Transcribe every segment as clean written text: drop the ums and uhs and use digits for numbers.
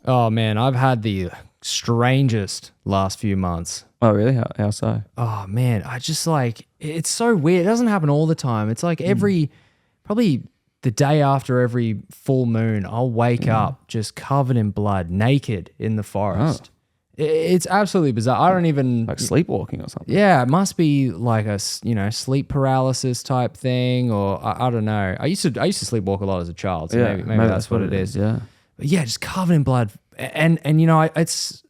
Oh man, I've had the strangest last few months. Oh, really? How so? Oh man, I just like, it's so weird. It doesn't happen all the time. It's like probably the day after every full moon, I'll wake up just covered in blood, naked in the forest. It's absolutely bizarre. I don't even Like sleepwalking or something? Yeah, it must be like a sleep paralysis type thing, or I don't know. I used to sleepwalk a lot as a child, so maybe that's what it is. Yeah. But yeah, just covered in blood, and it's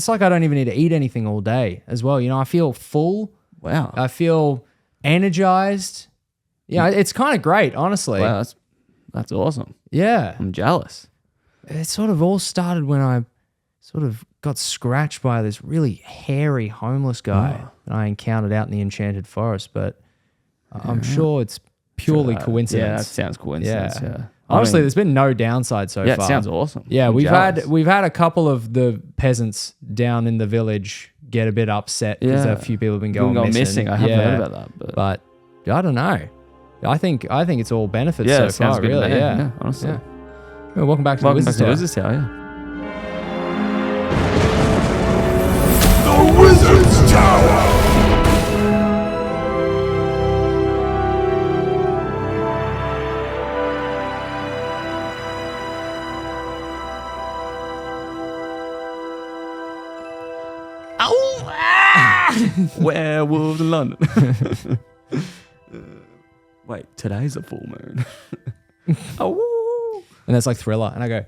like I don't even need to eat anything all day as well. I feel full. Wow. I feel energized. Yeah, it's kind of great, honestly. Wow, that's awesome. Yeah, I'm jealous. it sort of all started when I sort of got scratched by this really hairy homeless guy that I encountered out in the Enchanted Forest, but I'm sure it's purely coincidence. Yeah, that sounds coincidence. Yeah. Honestly, there's been no downside so far. It sounds awesome. Yeah, I'm we've jealous. had a couple of the peasants down in the village get a bit upset because a few people have been going missing. I haven't heard about that, but I don't know. I think it's all benefits so sounds far, good. really. Yeah, honestly. Yeah. Well, welcome back to the Wizard's Tower. Wizard's Tower. Yeah. The Wizard's Tower! Werewolves in London. Wait, today's a full moon. Oh, And that's like Thriller, and I go,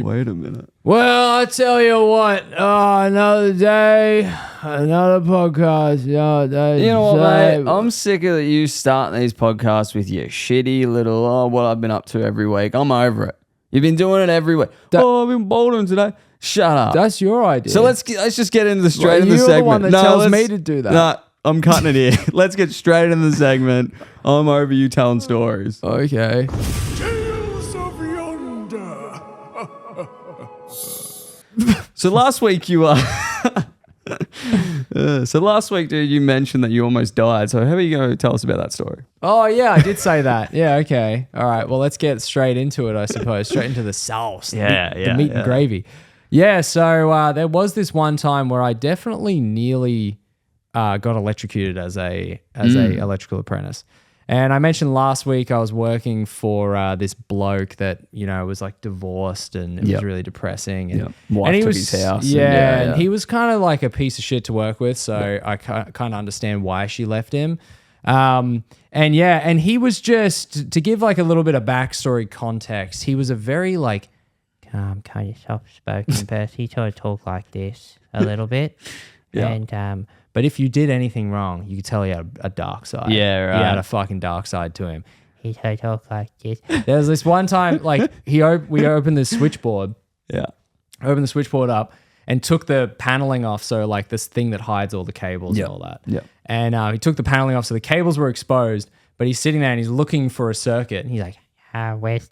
wait a minute. well, I tell you what, another day, another podcast. You know what, mate? I'm sick of you starting these podcasts with your shitty little, what I've been up to every week. I'm over it. You've been doing it every week. I've been bowling today. Shut up. That's your idea. So let's just get into the straight into the you're segment. the one that tells me to do that. Nah, I'm cutting it here. Let's get straight into the segment. I'm over you telling stories. Okay. Tales of Yonder! So last week so last week, dude, you mentioned that you almost died. So how about you go tell us about that story? Oh, yeah, I did say that. Yeah, okay. All right, well, let's get straight into it, I suppose. Straight into the sauce. The meat and gravy. Yeah, so there was this one time where I definitely nearly got electrocuted as a electrical apprentice. And I mentioned last week I was working for this bloke that, was like divorced and it was really depressing. And, Wife and he took was, his house. and he was kind of like a piece of shit to work with. So I kind of understand why she left him. And he was just, to give like a little bit of backstory context, he was a very like calm, kind of soft-spoken person. He sort of talked like this a little bit. And but if you did anything wrong, you could tell he had a dark side. Yeah, right. He had a fucking dark side to him. He talked like this. There was this one time, like we opened the switchboard. Yeah. Opened the switchboard up and took the paneling off. So like this thing that hides all the cables and all that. Yeah. And he took the paneling off, so the cables were exposed. But he's sitting there and he's looking for a circuit. And he's like, where's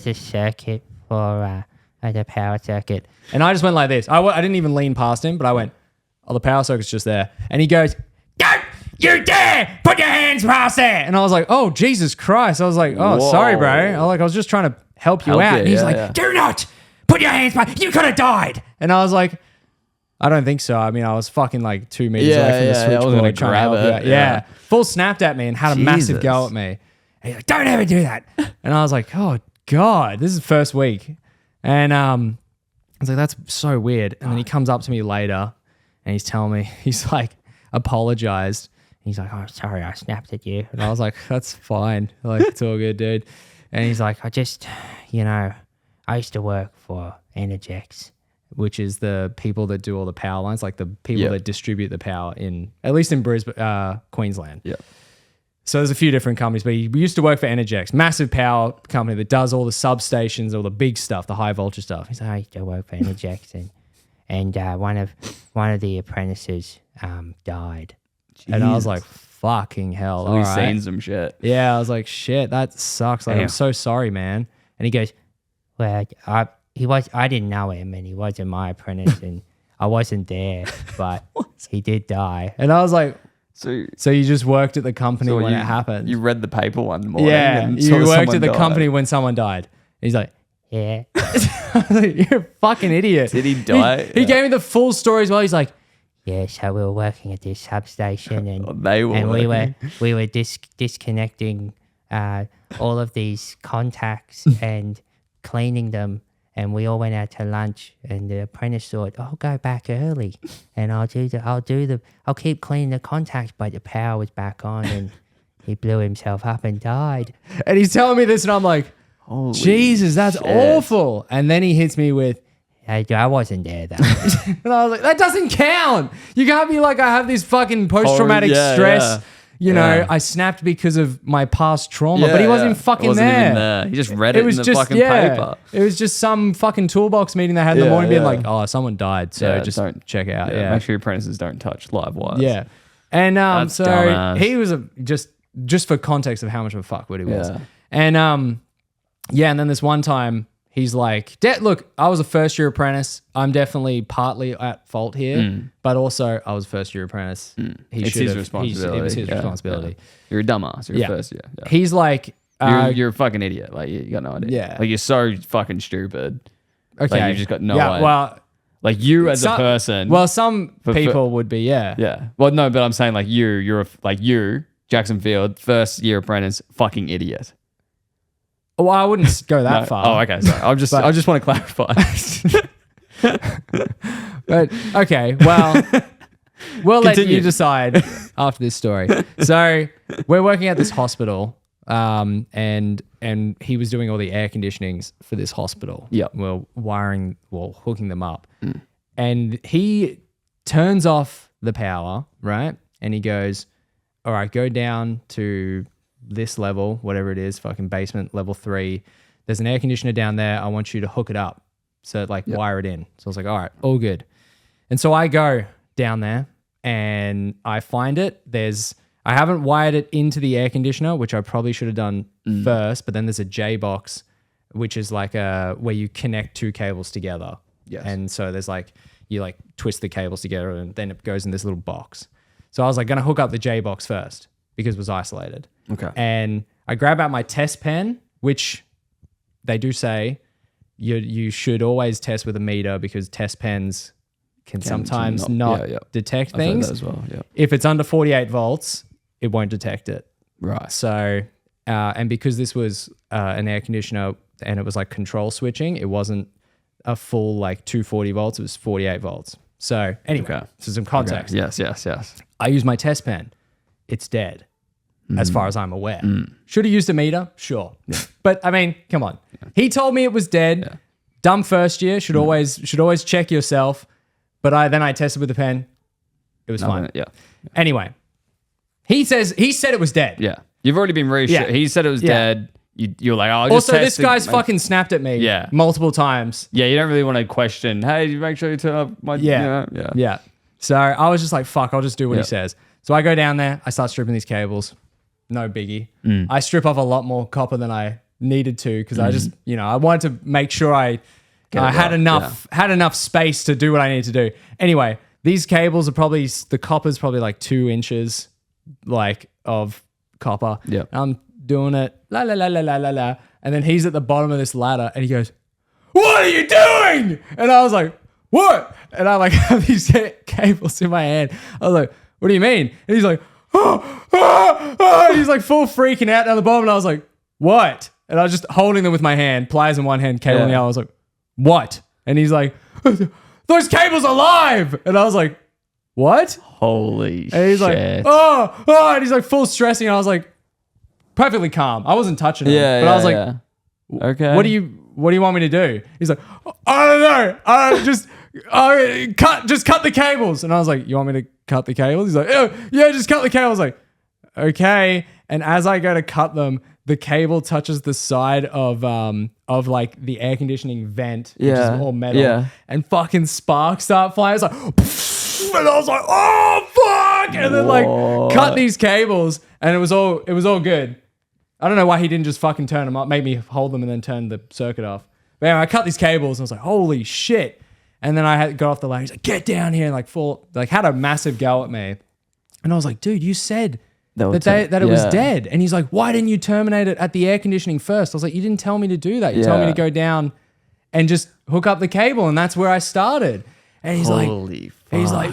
the circuit for the power circuit? And I just went like this. I didn't even lean past him, but I went, oh, the power circuit's just there. And he goes, don't you dare put your hands past there. And I was like, oh, Jesus Christ. I was like, oh, Whoa. sorry, bro. I was just trying to help you out. And he's like, do not put your hands past. You could have died. And I was like, I don't think so. I mean, I was fucking like 2 meters away from the switchboard trying to help you out. Yeah. Full snapped at me and had a massive go at me. And he's like, don't ever do that. And I was like, oh, God, this is the first week. And I was like, that's so weird. And then he comes up to me later and he's telling me, he's like, apologized. He's like, oh, sorry, I snapped at you. And I was like, that's fine. Like, it's all good, dude. And he's like, I just, I used to work for Energex, which is the people that do all the power lines, like the people that distribute the power at least in Brisbane, Queensland. Yeah. So there's a few different companies, but he used to work for Energex, massive power company that does all the substations, all the big stuff, the high voltage stuff. He's like, I used to work for Energex and one of the apprentices died. Jesus. And I was like, fucking hell. So he's seen some shit. Yeah, I was like, shit, that sucks. Like, I'm so sorry, man. And he goes, well, I didn't know him and he wasn't my apprentice and I wasn't there, but he did die. And I was like, So you just worked at the company when it happened. You read the paper one morning. Yeah, and you saw worked at the someone company die. when someone died. He's like, yeah. You're a fucking idiot. Did he die? He gave me the full story as well. He's like, yeah, so we were working at this substation and, we were disconnecting all of these contacts and cleaning them. And we all went out to lunch, and the apprentice thought, I'll go back early, and I'll keep cleaning the contacts, but the power was back on, and he blew himself up and died. And he's telling me this, and I'm like, holy Jesus, that's awful. And then he hits me with, hey, I wasn't there though. And I was like, that doesn't count. You can't be like, I have this fucking post-traumatic stress. Yeah. You know, I snapped because of my past trauma, but he wasn't even fucking wasn't there. Even there. He just read it in the fucking paper. It was just some fucking toolbox meeting they had in the morning being like, oh, someone died, so just don't check it out. Yeah. Make sure your apprentices don't touch live wires. Yeah. And so dumbass. he was just for context of how much of a fuckwit he was. And and then this one time he's like, look, I was a first year apprentice. I'm definitely partly at fault here, but also I was a first year apprentice. It's his responsibility. It was his responsibility. Yeah. You're a dumbass. You're a first year. Yeah. He's like, you're a fucking idiot. Like you got no idea. Yeah. Like you're so fucking stupid. Okay. Like you just got no idea. Well, like you as a person. Well, some people would be, Yeah. Well, no, but I'm saying like you're Jackson Field, first year apprentice, fucking idiot. Well, I wouldn't go that far. Oh, okay. Sorry. I just want to clarify. But okay, well, we'll let you decide after this story. So we're working at this hospital, and he was doing all the air conditionings for this hospital. Yeah, we're hooking them up, and he turns off the power, right? And he goes, "All right, go down to this level, whatever it is, fucking basement level 3. There's an air conditioner down there. I want you to hook it up. So wire it in." So I was like, all right, all good. And so I go down there and I find it. I haven't wired it into the air conditioner, which I probably should have done first, but then there's a J box, which is like where you connect two cables together. Yes. And so there's you twist the cables together and then it goes in this little box. So I was like going to hook up the J box first because it was isolated. Okay. And I grab out my test pen, which they do say you should always test with a meter because test pens can sometimes not detect things. I've heard that as well. Yeah. If it's under 48 volts, it won't detect it. Right. So, and because this was an air conditioner and it was like control switching, it wasn't a full 240 volts, it was 48 volts. So anyway, so some context. Okay. Yes. I use my test pen. It's dead. As far as I'm aware. Should have used a meter? Sure. Yeah. But I mean, come on. Yeah. He told me it was dead. Yeah. Dumb first year. Should always check yourself. But then I tested with the pen. It was fine. Yeah. Anyway, he said it was dead. Yeah. You've already been reassured. Yeah. He said it was dead. You're like, oh, just also, this guy's fucking snapped at me multiple times. Yeah, you don't really want to question, hey, you make sure you turn off my... Yeah. So I was just like, fuck, I'll just do what he says. So I go down there. I start stripping these cables. No biggie. I strip off a lot more copper than I needed to because I just, I wanted to make sure I had enough space to do what I needed to do. Anyway, these cables are the copper's probably 2 inches of copper. Yeah. I'm doing it, la la la la la la la. And then he's at the bottom of this ladder and he goes, "What are you doing?" And I was like, "What?" And I have these cables in my hand. I was like, "What do you mean?" And he's like, and he's full freaking out down the bottom. And I was like, "What?" And I was just holding them with my hand, pliers in one hand, cable in the other. I was like, "What?" And he's like, "Those cables are live." And I was like, "What?" Holy shit. And he's like, oh, and he's full stressing. And I was like, perfectly calm. I wasn't touching him. But I was like, okay. What do you want me to do? He's like, I don't know. Just cut the cables. And I was like, you want me to cut the cables? He's like, yeah, just cut the cables. I was like, okay. And as I go to cut them, the cable touches the side of the air conditioning vent, which is all metal, and fucking sparks start flying. It's like, and I was like, oh fuck! And then cut these cables, and it was all good. I don't know why he didn't just fucking turn them up, make me hold them, and then turn the circuit off. But anyway, I cut these cables, and I was like, holy shit! And then I got off the ladder. He's like, get down here, and had a massive go at me. And I was like, dude, you said that it was dead. And he's like, why didn't you terminate it at the air conditioning first? I was like, you didn't tell me to do that. You told me to go down and just hook up the cable. And that's where I started. And he's like,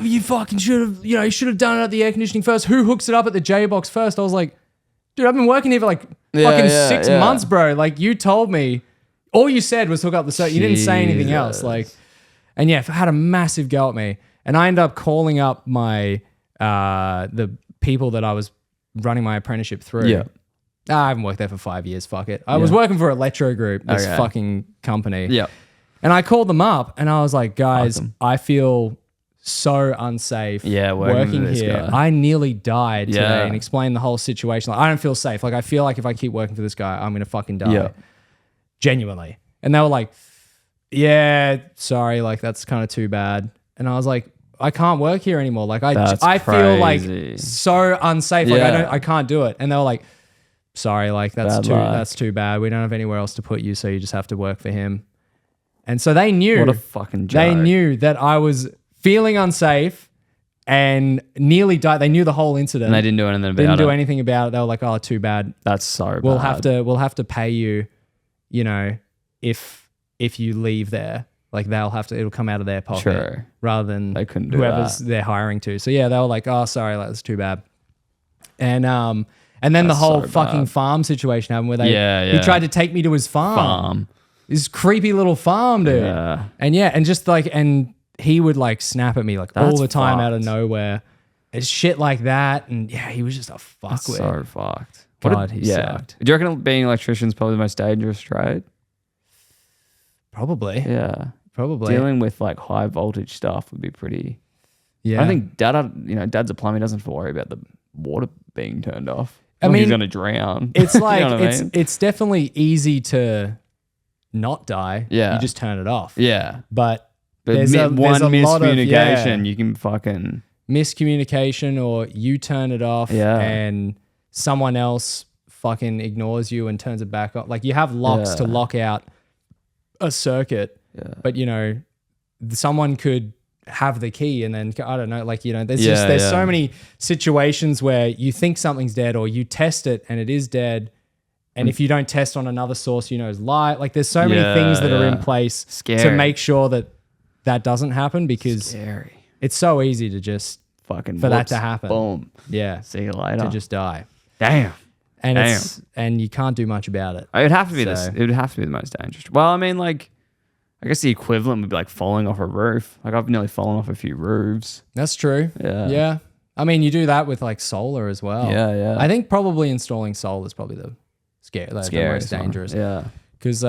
you fucking should have, you should have done it at the air conditioning first. Who hooks it up at the J box first? I was like, dude, I've been working here for like fucking 6 months, bro. Like you told me, all you said was hook up the circuit. You didn't say anything else. Like, and yeah, had a massive go at me. And I ended up calling up my, the people that I was running my apprenticeship through. Yeah. I haven't worked there for 5 years. Fuck it. I was working for Electro Group, this fucking company. Yeah. And I called them up and I was like, guys, I feel so unsafe working here. I nearly died today and explained the whole situation. Like, I don't feel safe. Like, I feel like if I keep working for this guy, I'm going to fucking die. Yeah. Genuinely. And they were like, yeah, sorry. Like, that's kind of too bad. And I was like, I can't work here anymore. Like, I feel like so unsafe. Like, I can't do it. And they were like, sorry, like that's too bad. We don't have anywhere else to put you. So you just have to work for him. And so they knew. What a fucking joke. They knew that I was feeling unsafe and nearly died. They knew the whole incident. And they didn't do anything about it. Didn't do anything about it. They were like, oh, too bad. That's so bad. We'll have to pay you, if you leave there. Like it'll come out of their pocket rather than they couldn't do whoever's they're hiring to. So yeah, they were like, oh, sorry, that's too bad. And then the whole fucking farm situation happened where he tried to take me to his farm. This creepy little farm, dude. Yeah. And just like, and he would like snap at me like all the time out of nowhere. It's shit like that. And yeah, he was just a fuckwit. So fucked. God, he sucked. Do you reckon being an electrician is probably the most dangerous trade? Probably. Yeah. Probably. Dealing with like high voltage stuff would be pretty. Yeah. I think dad's a plumber. He doesn't have to worry about the water being turned off. I mean, he's going to drown. It's like, it's definitely easy to not die. Yeah. You just turn it off. Yeah. But there's one miscommunication, you can fucking... Miscommunication, or you turn it off and someone else fucking ignores you and turns it back on. Like, you have locks to lock out a circuit, but someone could have the key and then, I don't know, like, there's so many situations where you think something's dead or you test it and it is dead. And if you don't test on another source, is lie. Like, there's so many things that are in place to make sure that doesn't happen, because it's so easy to just that to happen. Boom. Yeah. See you later. To just die. Damn. And you can't do much about it. It would have to be this. It would have to be the most dangerous. Well, I mean, like, I guess the equivalent would be like falling off a roof. Like, I've nearly fallen off a few roofs. That's true. Yeah. Yeah. I mean, you do that with like solar as well. Yeah, yeah. I think probably installing solar is probably the most dangerous. Yeah. Because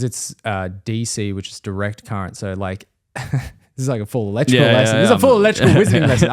it's DC, which is direct current. So like, this is like a full electrical lesson. This is a full electrical wizarding lesson.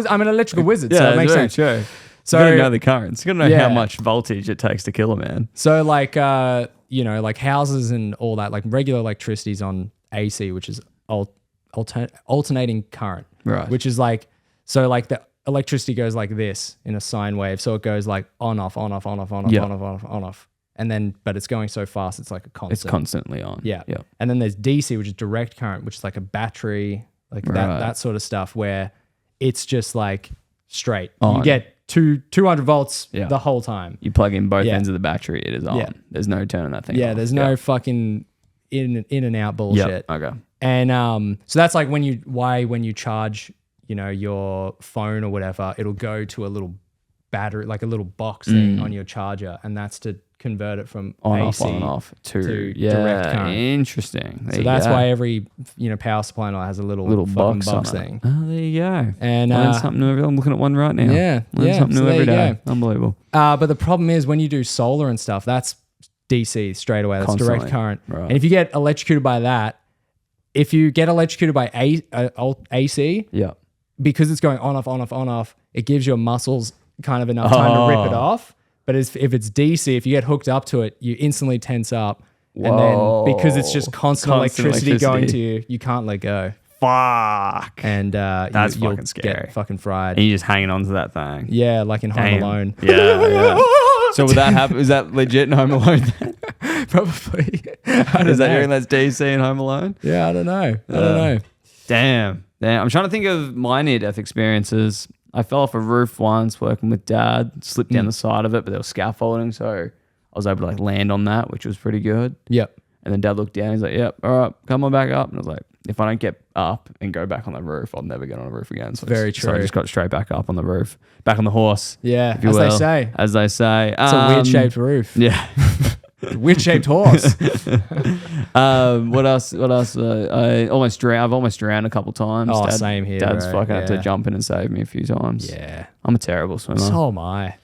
I'm an electrical wizard, so it makes sense. True. So you gotta know the currents. You gotta know how much voltage it takes to kill a man. So like, like houses and all that, like regular electricity's on AC, which is alternating current. Right. Which is like, so like the electricity goes like this in a sine wave. So it goes like on, off, on, off, on, off, on, off, on, off, on, off, on, off. And then, but it's going so fast, it's like a constant. It's constantly on. Yeah. And then there's DC, which is direct current, which is like a battery, like that sort of stuff, where it's just like straight. You get 200 volts the whole time. You plug in both ends of the battery, it is on. Yeah. There's no turning that thing off. There's no fucking in and out bullshit. Yep. Okay. And so that's like when you charge, your phone or whatever, it'll go to a little battery, like a little box thing on your charger, and that's to convert it from AC on off to direct current. Interesting. So that's why every power supply now has a little box thing. Oh, there you go. And learn something new every day. I'm looking at one right now. Learn something new every day. Unbelievable. But the problem is when you do solar and stuff, that's DC straight away. That's Constantly. direct current. Right. And if you get electrocuted by that, if you get electrocuted by AC, because it's going on, off, on, off, on, off, it gives your muscles kind of enough time to rip it off. But if it's DC, if you get hooked up to it, you instantly tense up. Whoa. And then because it's just constant electricity going to you, you can't let go. Fuck. And that's you'll fucking scary. Get fucking fried. And you're just hanging on to that thing. Yeah, like in Home Alone. Yeah. So would that happen? Is that legit in Home Alone? Probably. Is that hearing that's DC in Home Alone? Yeah, I don't know. I don't know. Damn. I'm trying to think of my near-death experiences. I fell off a roof once working with Dad, slipped down the side of it, but there was scaffolding, so I was able to like land on that, which was pretty good. Yep. And then Dad looked down, he's like, yep, all right, come on back up. And I was like, if I don't get up and go back on the roof, I'll never get on a roof again. So Very So I true. just got straight back up on the roof, back on the horse. Yeah, if you as will. they say. As they say. It's a weird-shaped roof. Yeah. Weird-shaped horse. What else? I've almost drowned a couple times. Oh, same here, Dad's bro. fucking had to jump in and save me a few times. Yeah. I'm a terrible swimmer. So am I.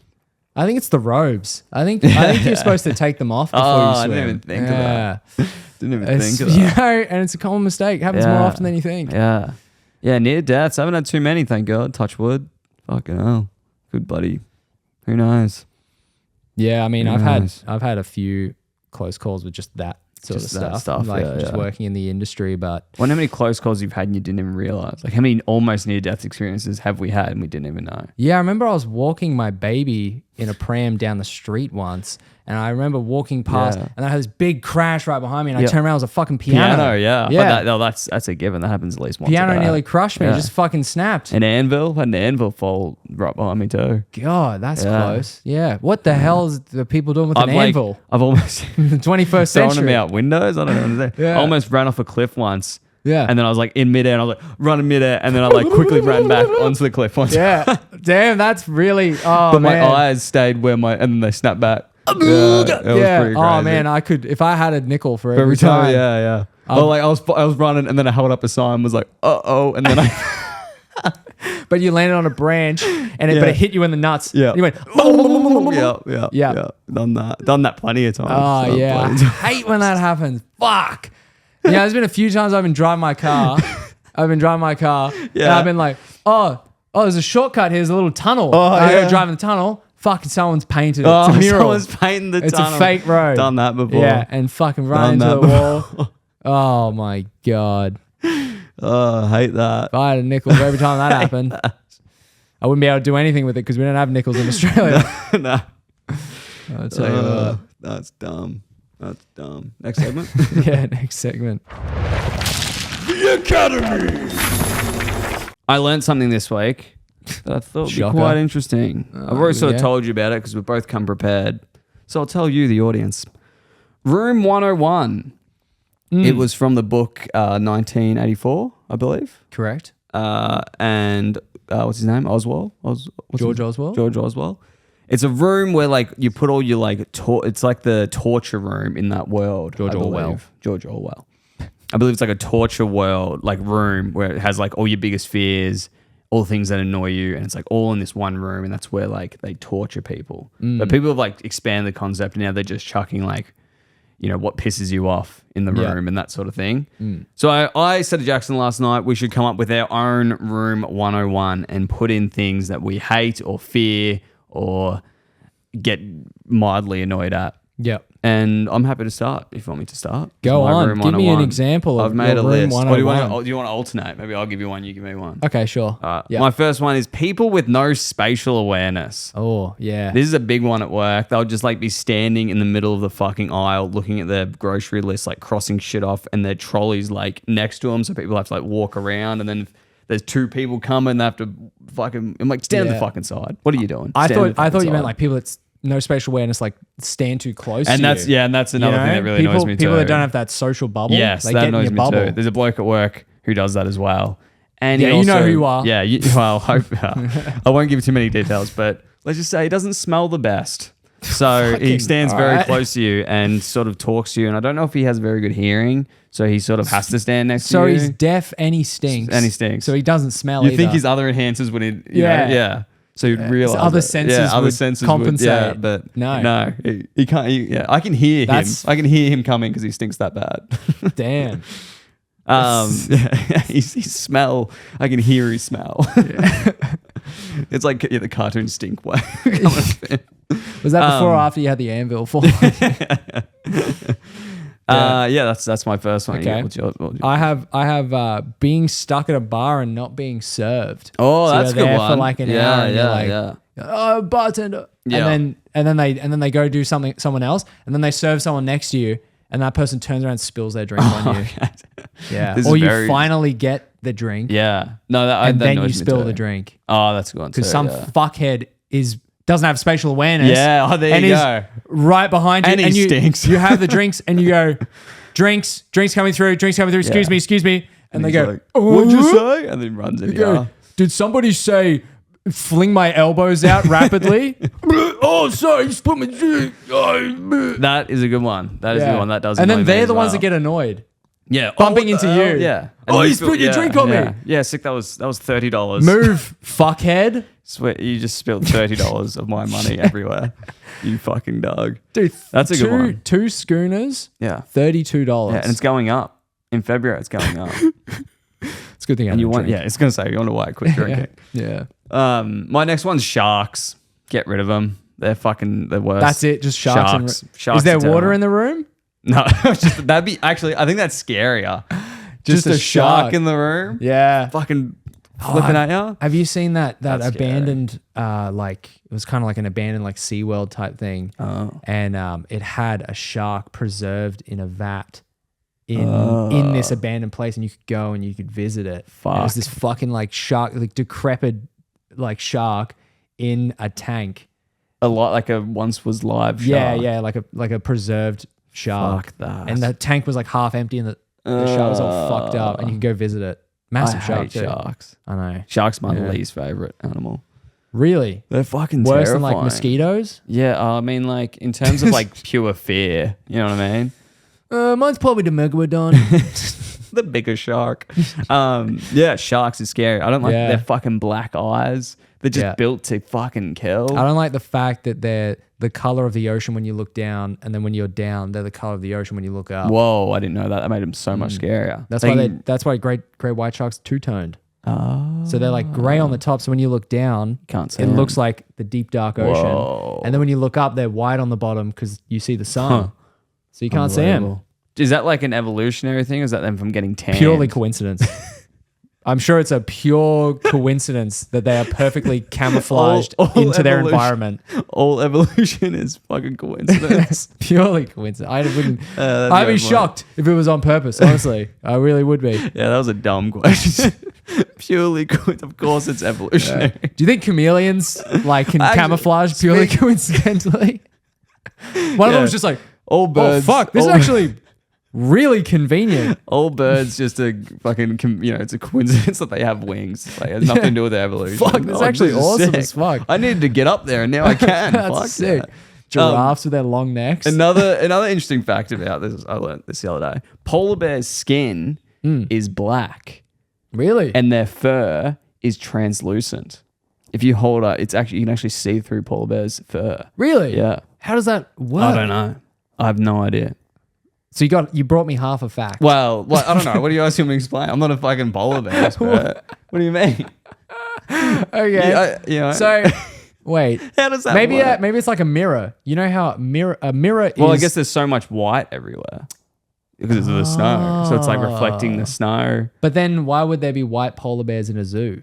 I think it's the robes. I think you're supposed to take them off before you swim. I didn't even think of that. Didn't even think of You that. know, and it's a common mistake. It happens more often than you think. Yeah. Yeah, near deaths. I haven't had too many, thank God. Touch wood. Fucking hell. Good buddy. Who knows? Yeah, I mean, Who I've knows? had a few close calls with just that sort Just of that stuff. stuff, Like yeah, just yeah. working in the industry, but Wonder how many close calls you've had and you didn't even realize. Like how many almost near death experiences have we had and we didn't even know? yeah, I remember I was walking my baby in a pram down the street once, and I remember walking past, Yeah. and I had this big crash right behind me, and I Yeah. turned around, it was a fucking piano. Yeah. Yeah. But that's a given. That happens at least once. a Piano day. nearly crushed me. It Yeah. just fucking snapped. An anvil. Had an anvil fall right behind me too. God, that's Yeah. close. Yeah. What the hell is the people doing with an anvil? I've almost In the 21st thrown century. them out windows. I don't know what to say. Yeah. I almost ran off a cliff once. Yeah. And then I was like in midair and I was like running midair and then I like quickly ran back onto the cliff once. Yeah. Damn, that's really. Oh, But my man. eyes stayed where my, and then they snapped back. Yeah, it was pretty crazy. Oh man, I could if I had a nickel for Every every time, time. yeah. Well, like I was running and then I held up a sign, was like, and then I But you landed on a branch, and but Yeah. it hit you in the nuts. Yeah. And you went. yeah. Done that plenty of times. Oh Done yeah, I plenty of times. hate when that happens. Fuck. Yeah, there's been a few times I've been driving my car. And Yeah. I've been like, oh, there's a shortcut here. There's a little tunnel. Oh, I yeah. go driving the tunnel. Fucking someone's painted it. Oh, It's a mural. someone's painting the It's tunnel. a fake road. Done that before. Yeah, and fucking run into Done the that wall. Oh my god. Oh, I hate that. If I had a nickel for every time that happened, I wouldn't be able to do anything with it because we don't have nickels in Australia. No. I'll tell you what. That's dumb. That's dumb. Next segment. Yeah, next segment. The Academy. I learned something this week that I thought would be Shocker. quite interesting. I've already sort of yeah. told you about it because we've both come prepared. So I'll tell you, the audience. Room 101. It was from the book 1984, I believe. Correct. And what's his name? Oswald? George Oswald? George Oswald. It's a room where like you put all your like, it's like the torture room in that world. George I believe. Orwell. George Orwell. I believe it's like a torture world, like room where it has like all your biggest fears, all the things that annoy you, and it's like all in this one room, and that's where like they torture people. But people have like expanded the concept, and now they're just chucking like, you know, what pisses you off in the room and that sort of thing. So I said to Jackson last night, we should come up with our own room 101 and put in things that we hate or fear or get mildly annoyed at. Yep. And I'm happy to start if you want me to start. Go My on. room Give me an 101. example of I've made your a room list. Or do you 101. want to alternate? Maybe I'll give you one, you give me one. Okay, sure. Yeah. My first one is people with no spatial awareness. Oh, yeah. This is a big one at work. They'll just like be standing in the middle of the fucking aisle looking at their grocery list, like crossing shit off, and their trolley's like next to them, so people have to like walk around, and then if there's two people coming, they have to fucking, I'm like, stand on the fucking side. What are you doing? I Stand on the thought fucking you meant side. like people that's no spatial awareness, like stand too close And to that's you. and that's another thing that really people, annoys me too. People that don't have that social bubble. Yes, they that get in annoys your me bubble. too. There's a bloke at work who does that as well. And Yeah, he you know also- who you are. Yeah, well, I won't give too many details, but let's just say he doesn't smell the best. So he stands very alright. close to you and sort of talks to you. And I don't know if he has very good hearing, so he sort of has to stand next So to you. he's deaf and he stinks. And he stinks. So he doesn't smell You either. think his other enhancers would, you Yeah. know, yeah. So you'd realize other it. senses yeah, other would senses compensate. Would, yeah, but No. he can't. Yeah, I can hear him. That's- I can hear him coming because he stinks that bad. Damn. His smell. I can hear his smell. It's like the cartoon stink way. Was that before or after you had the anvil for? Yeah, that's my first one. Okay. Yeah, what's your- I have being stuck at a bar and not being served. Oh, So that's a you're good there one. for like an hour and you're like, yeah. oh, bartender. Yeah. And then they go do someone else, and then they serve someone next to you, and that person turns around and spills their drink on you. Yeah. This Or is you very- finally get the drink. Yeah. No, And that then you annoys me spill too. the drink. Oh, that's a good one. Because too, some yeah. fuckhead doesn't have spatial awareness. Yeah, oh, there and you is go. right behind you. And he you, stinks. You have the drinks and you go, drinks coming through, excuse me. And they he's go, like, what'd you say? And then runs in the go, car. did somebody say fling my elbows out rapidly? Oh, sorry, you split my drink. That is a good one. That is a good one. That does. And then annoy me they're as the ones well. that get annoyed. Yeah, bumping what the into hell? you. Yeah. Oh, you spilled your drink on me. Yeah, sick. That was $30. Move, fuckhead. Swear, you just spilled $30 of my money everywhere. You fucking dog. Dude, That's a good one. 2 schooners, Yeah. $32. Yeah, and it's going up. In February, it's going up. It's a good thing I And you don't want, drink. it's going to say you wonder why I quit drinking. Yeah. My next one's sharks. Get rid of them. They're fucking the worst. That's it, just sharks. Sharks Is there are water terrible. in the room? No, that'd be actually. I think that's scarier. Just a a shark shark. in the room, Yeah. fucking flipping at you. Have you seen that That's scary. abandoned, like, it was kind of like an abandoned, like, SeaWorld type thing. Oh. And it had a shark preserved in a vat in this abandoned place, and you could go and you could visit it. And it was Fuck. this fucking, like, shark, like, decrepit, like, shark in a tank. A lot like a once was live shark. Yeah, like a preserved shark. Fuck that. And the tank was like half empty, and the shark was all fucked up, and you could go visit it. Massive I shark hate too. sharks. I know. Sharks my Yeah. least favorite animal. Really? They're fucking Worse terrifying. than like mosquitoes? Yeah, I mean, like in terms of like pure fear, you know what I mean? Mine's probably the megalodon. The bigger shark. Yeah, sharks are scary. I don't like Yeah. their fucking black eyes. They're just Yeah. built to fucking kill. I don't like the fact that they're the color of the ocean when you look down, and then when you're down, they're the color of the ocean when you look up. Whoa, I didn't know that. That made them so much scarier. That's why great white sharks two-toned. Oh, So they're like gray on the top, so when you look down, can't see it them. looks like the deep dark ocean. Whoa. And then when you look up, they're white on the bottom because you see the sun. So you can't see them. Unbelievable. Is that like an evolutionary thing? Or is that them from getting tan? Purely coincidence. I'm sure it's a pure coincidence that they are perfectly camouflaged All into their evolution- environment. All evolution is fucking coincidence. Purely coincidence. I wouldn't. That'd I'd be my- shocked if it was on purpose. Honestly, I really would be. Yeah, that was a dumb question. Purely, of course, it's evolutionary. Do you think chameleons like can Actually, camouflage purely coincidentally? One of them was just like, All birds. oh fuck, this is actually really convenient. All birds just a fucking, it's a coincidence that they have wings. Like, it has nothing to do with their evolution. Fuck, that's actually this is awesome sick. as fuck. I needed to get up there and now I can. That's Fuck sick. that. Giraffes with their long necks. Another interesting fact about this, I learned this the other day. Polar bear's skin is black Really? and their fur is translucent. If you hold up, you can actually see through polar bear's fur. Really? Yeah. How does that work? I don't know. I have no idea. So you brought me half a fact. Well, I don't know. What do you guys want me to explain? I'm not a fucking polar bear expert. What do you mean? Okay. So wait. How does that maybe work? maybe it's like a mirror. You know how a mirror is. Well, I guess there's so much white everywhere because of the snow. So it's like reflecting the snow. But then why would there be white polar bears in a zoo?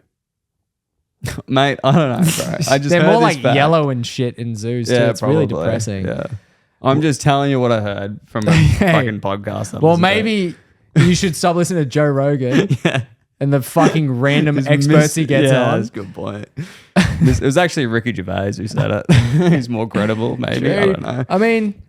Mate, I don't know, bro. I just They're heard more this like fact. yellow and shit in zoos too. Yeah, It's really probably. depressing. Yeah. I'm just telling you what I heard from a fucking podcast. Well, maybe you should stop listening to Joe Rogan and the fucking random experts he gets on. That's a good point. It was actually Ricky Gervais who said it. He's more credible, maybe. I don't know. I mean,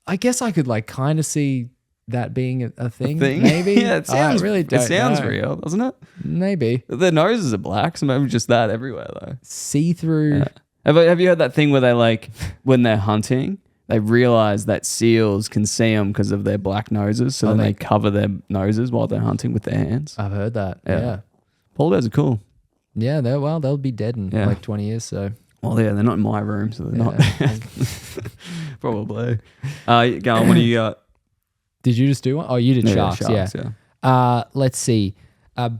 I guess I could like kind of see that being a thing. Thing? Maybe. Yeah, it sounds, I really don't it sounds know. real, doesn't it? Maybe. Their noses are black, so maybe just that everywhere, though. See-through. Have you heard that thing where they like, when they're hunting, they realize that seals can see them because of their black noses, so then they cover their noses while they're hunting with their hands. I've heard that. Yeah. Yeah. Polar bears are cool. Yeah, they'll be dead in like 20 years, so. Well, yeah, they're not in my room, so they're not. Probably. Go on, what do you got? Did you just do one? Oh, you did sharks, yeah. Let's see.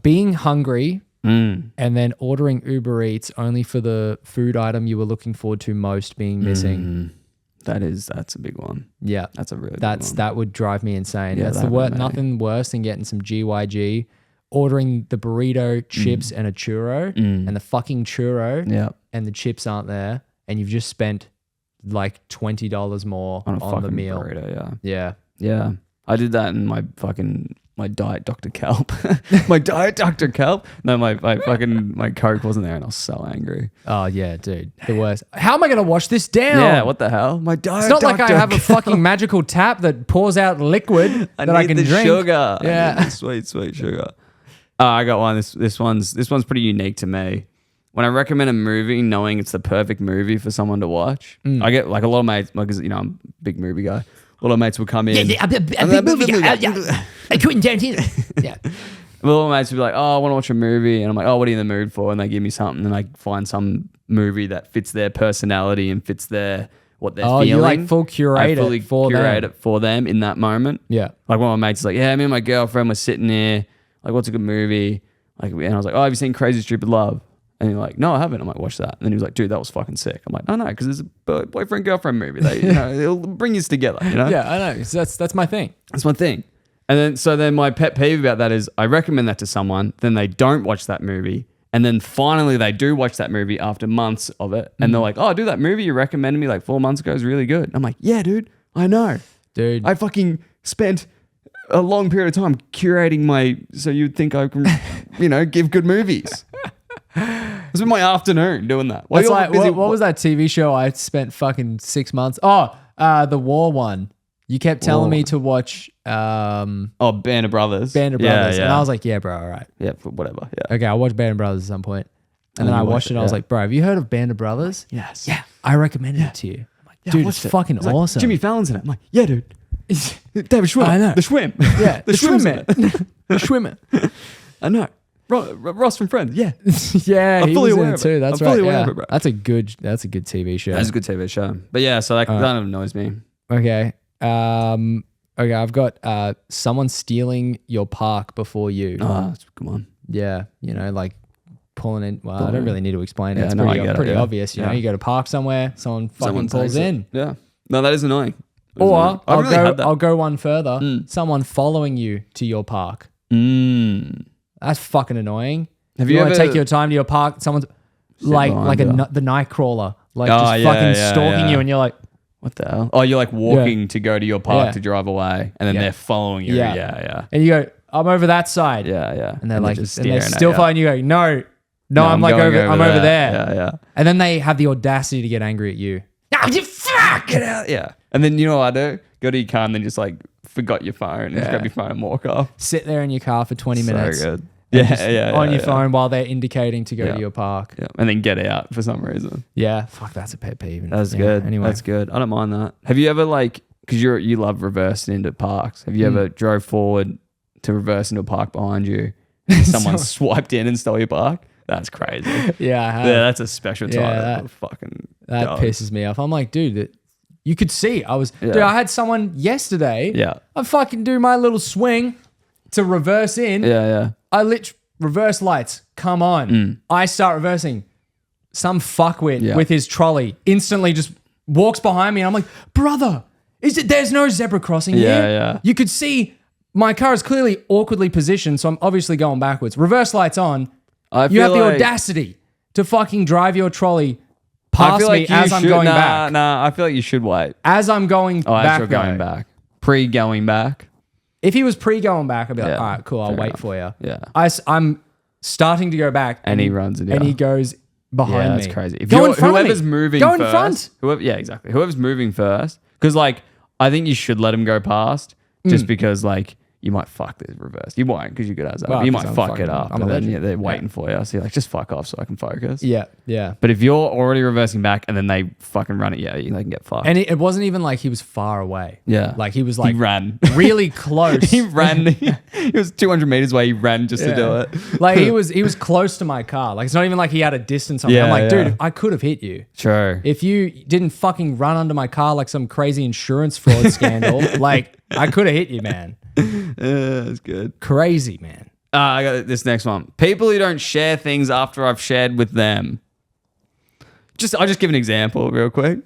Being hungry and then ordering Uber Eats only for the food item you were looking forward to most being missing. That's a big one. Yeah. That's a really big one. That would drive me insane. Yeah, That's the that would, mate. nothing worse than getting some GYG, ordering the burrito, chips, and a churro, and the fucking churro Yeah. and the chips aren't there, and you've just spent like $20 more On a on fucking the meal. burrito, yeah. Yeah. Yeah. I did that in my fucking my Diet Dr. Kelp. My Diet Dr. Kelp. No, my Coke wasn't there and I was so angry. Oh, yeah, dude. The worst. How am I going to wash this down? Yeah, what the hell? My Diet It's not Dr. like I have a Kelp. fucking magical tap that pours out liquid that I need can the drink. sugar. Yeah. I need the sweet sugar. I got one. This one's pretty unique to me. When I recommend a movie, knowing it's the perfect movie for someone to watch, I get like a lot of mates, because I'm a big movie guy. A lot of mates will come in. I'm a big movie guy. Quentin Tarantino. Yeah. A lot of mates will be like, "Oh, I want to watch a movie," and I'm like, "Oh, what are you in the mood for?" And they give me something, and I find some movie that fits their personality and fits what they're feeling. You like full curate I fully it for curate them. it for them in that moment. Yeah. Like one of my mates is like, "Yeah, me and my girlfriend were sitting there. Like, what's a good movie?" Like, and I was like, "Oh, have you seen Crazy Stupid Love?" And you're like, "No, I haven't." I'm like, "Watch that." And then he was like, "Dude, that was fucking sick." I'm like, "No, because it's a boyfriend girlfriend movie. It'll bring you together. You know?" Yeah, I know. That's my thing. That's my thing. And then my pet peeve about that is I recommend that to someone, then they don't watch that movie, and then finally they do watch that movie after months of it, and they're like, "Oh, dude, that movie you recommended me like 4 months ago is really good." And I'm like, "Yeah, dude, I know, Dude. I fucking spent a long period of time curating so you'd think I can, give good movies." It's been my afternoon doing that. That's like, what was that TV show I spent fucking 6 months? Oh, the war one. You kept telling me to watch Band of Brothers. Band of Brothers. And I was like, yeah, bro, all right. Yeah, whatever. Yeah. Okay, I watched Band of Brothers at some point. And then I watched it and I was like, bro, have you heard of Band of Brothers? Yes. Yeah. I recommended it to you. I'm like, dude, it's fucking It's like, awesome. Jimmy Fallon's in it. I'm like, yeah, dude. David Schwimmer. I know. The Schwim. Yeah, the Schwimm's in swimmer. it. The swimmer. I know. Ross from Friends. Yeah. Yeah, I'm he fully was in aware it of too. it. That's I'm right. fully aware Yeah. of it, bro. That's a good TV show. That's a good TV show. But yeah, so that kind of annoys me. Okay. Okay, I've got someone stealing your park before you. Oh, come on. Yeah, like pulling in. Well, I don't really need to explain it. Yeah, It's no, pretty, I get it, pretty yeah. obvious. You know, Yeah. you go to park somewhere, someone fucking pulls takes it. in. Yeah. No, that is annoying. That is Or annoying. I've really had that. I'll go one further. Someone following you to your park. That's fucking annoying. Have you you want to ever- take your time to your park? Someone's like behind you. the night crawler, like Oh, just yeah, fucking yeah, stalking yeah. you, and you're like, What the hell? Oh, you're like walking to go to your park Yeah. to drive away, and then Yeah. they're following you. Yeah. Yeah. and you go, I'm over that side. Yeah. And they're like, just and they're staring at still you. following you. Go, no, I'm like going I'm over there. Yeah. And then they have the audacity to get angry at you. Oh, you fuck! Get out. Yeah. And then you know what I do? Go to your car and then just like forgot your phone and just grab your phone and walk off. Sit there in your car for 20 minutes. So good. Yeah, on your phone while they're indicating to go Yeah. to your park. Yeah. And then get out for some reason. Yeah, fuck, that's a pet peeve. That's Yeah, good. Anyway, That's good. I don't mind that. Have you ever because you love reversing into parks. Have you ever drove forward to reverse into a park behind you and someone swiped in and stole your park? That's crazy. Yeah, I have. Yeah, that's a special type that- of fucking That dog. pisses me off. I'm like, dude, you could see. Dude, I had someone yesterday. Yeah. I fucking do my little swing to reverse in. Yeah. I reverse lights. Come on. I start reversing. Some fuckwit with his trolley instantly just walks behind me, and I'm like, brother, there's no zebra crossing here. Yeah. You could see my car is clearly awkwardly positioned, so I'm obviously going backwards. Reverse lights on. You have the audacity to fucking drive your trolley past me as I'm going back. Nah, I feel like you should wait. As I'm going Oh, as back. you're going though. back. Pre-going back. If he was pre-going back, I'd be like, Yeah, all right, cool, I'll fair wait enough. for you. Yeah. I'm starting to go back. And he runs into And you. he goes behind Yeah, me. that's crazy. If Go in front of whoever's me. moving Go in first, front. Yeah, exactly. Whoever's moving first. Because I think you should let him go past just because you might fuck this reverse. You won't because you're good as that. Well, You 'cause might I'm fuck fucking- it up. I'm a And then legend. they're waiting for you. So you're like, just fuck off so I can focus. Yeah. But if you're already reversing back and then they fucking run it, they can get fucked. And it wasn't even like he was far away. Yeah. Like he was he like ran. really close. He ran. He was 200 meters away. He ran just to do it. Like he was close to my car. Like it's not even like he had a distance on me. I'm like, dude, I could have hit you. True. If you didn't fucking run under my car like some crazy insurance fraud scandal, like I could have hit you, man. That's good. Crazy, man. I got this next one. People who don't share things after I've shared with them. I'll just give an example real quick.